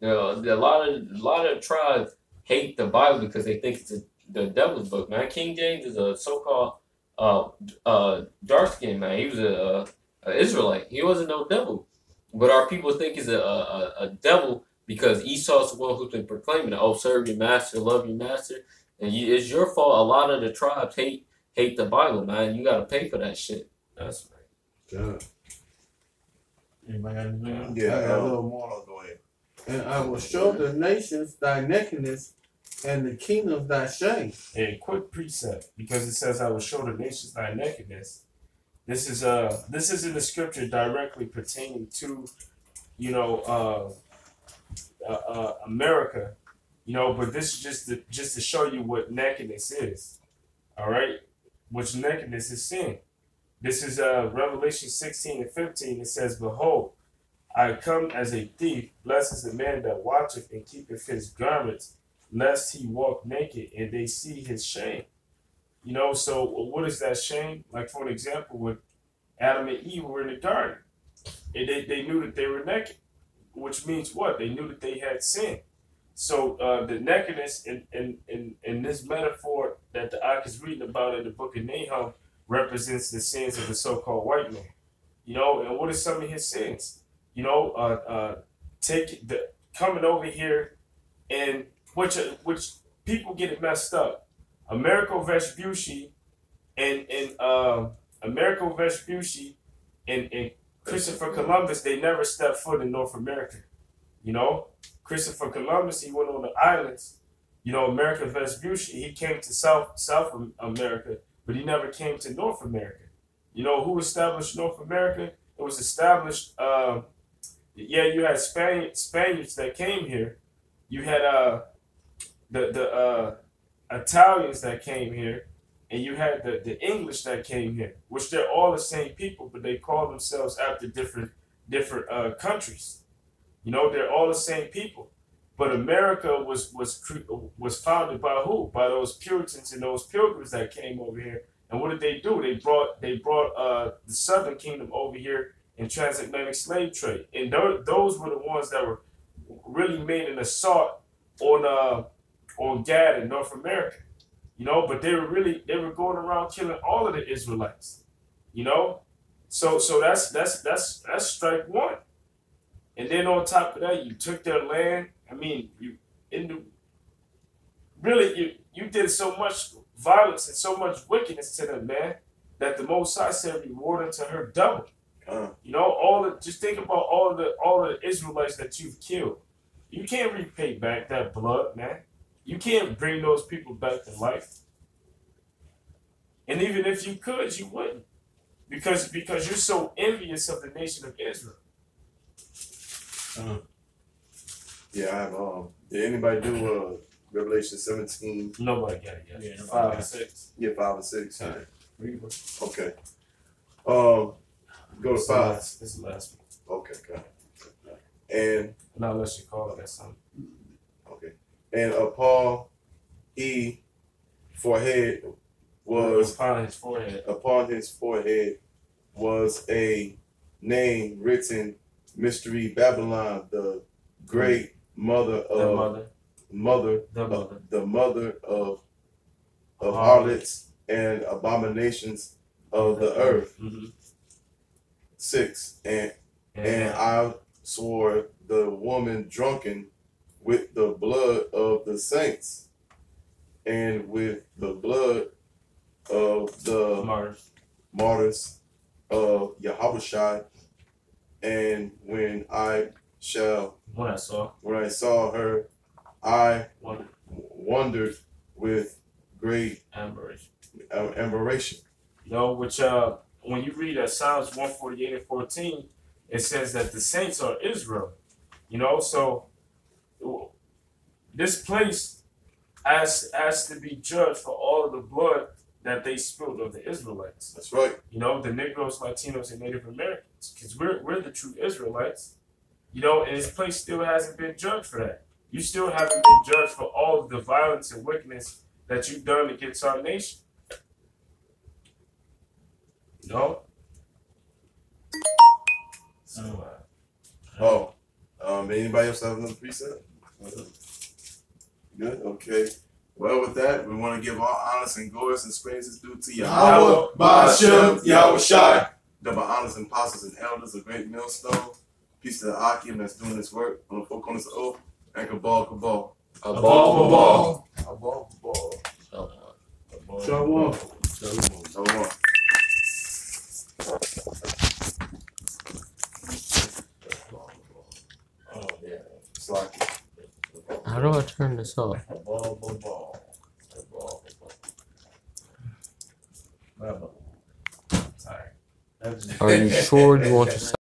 A lot of tribes hate the Bible because they think it's the devil's book, man. King James is a so-called dark skinned man. He was a Israelite. He wasn't no devil, but our people think he's a devil because Esau's the one who's been proclaiming it. Oh, serve your master, love your master, and it's your fault. A lot of the tribes hate the Bible, man. You gotta pay for that shit. That's right. Good. Anybody got anything? Yeah, I got a little more. Go ahead. And I will show the nations thy nakedness, and the kingdoms thy shame. A quick precept, because it says, "I will show the nations thy nakedness." This is in the scripture directly pertaining to, America, But this is just to show you what nakedness is. All right, which nakedness is sin. This is Revelation 16:15. It says, "Behold, I come as a thief. Blessed is the man that watcheth and keepeth his garments, lest he walk naked and they see his shame." So what is that shame? Like, for an example, when Adam and Eve were in the garden, and they knew that they were naked, which means what? They knew that they had sin. So the nakedness in this metaphor that the Ark is reading about in the book of Nahum represents the sins of the so-called white man. And what are some of his sins? Coming over here, and which people get it messed up. Americo Vespucci and Christopher Columbus, they never stepped foot in North America. Christopher Columbus, he went on the islands. Americo Vespucci, he came to South America, but he never came to North America. Who established North America? It was established. You had Spaniards that came here. You had the Italians that came here, and you had the English that came here, which they're all the same people, but they call themselves after different countries. They're all the same people. But America was founded by who? By those Puritans and those Pilgrims that came over here. And what did they do? They brought the Southern Kingdom over here in transatlantic slave trade, and those were the ones that were really made an assault on Gad in North America. But they were going around killing all of the Israelites. So that's strike one. And then on top of that, you took their land. I mean, you did so much violence and so much wickedness to them, man, that the Most High said reward unto her double. Just think about all the Israelites that you've killed. You can't repay back that blood, man. You can't bring those people back to life. And even if you could, you wouldn't. Because you're so envious of the nation of Israel. Yeah, I have. Did anybody do Revelation 17? Nobody got it yet. Yeah, 5 and 6. Yeah, 5 and 6. All right. Read it. Okay. Go to 5. This is the last one. Okay, got it. And Not unless you call it that something. okay. And upon his forehead was a name written, Mystery Babylon, the great mother of the mother of harlots and abominations of the earth. Mm-hmm. 6. And I swore the woman drunken with the blood of the saints and with the blood of the martyrs of Yahushua. And when I saw her, I wondered with great admiration. You know, which when you read Psalms 148 and 14, it says that the saints are Israel. You know, so this place has to be judged for all of the blood that they spilled of the Israelites. That's right. You know, the Negroes, Latinos, and Native Americans, because we're the true Israelites. You know, and this place still hasn't been judged for that. You still haven't been judged for all of the violence and wickedness that you've done against our nation. You know? So, anybody else have another precept? Good. Okay. Well, with that, we want to give all honors and glories and praises due to Yahweh, Ba'ashem, Yahushai. Double honors and apostles and elders, a great millstone. Peace to the Akim that's doing this work on the four corners of oath. And Cabal. Abal. Shalom. Shalom. Oh, yeah. It's like How do I turn this off? Sorry. Are you sure you want to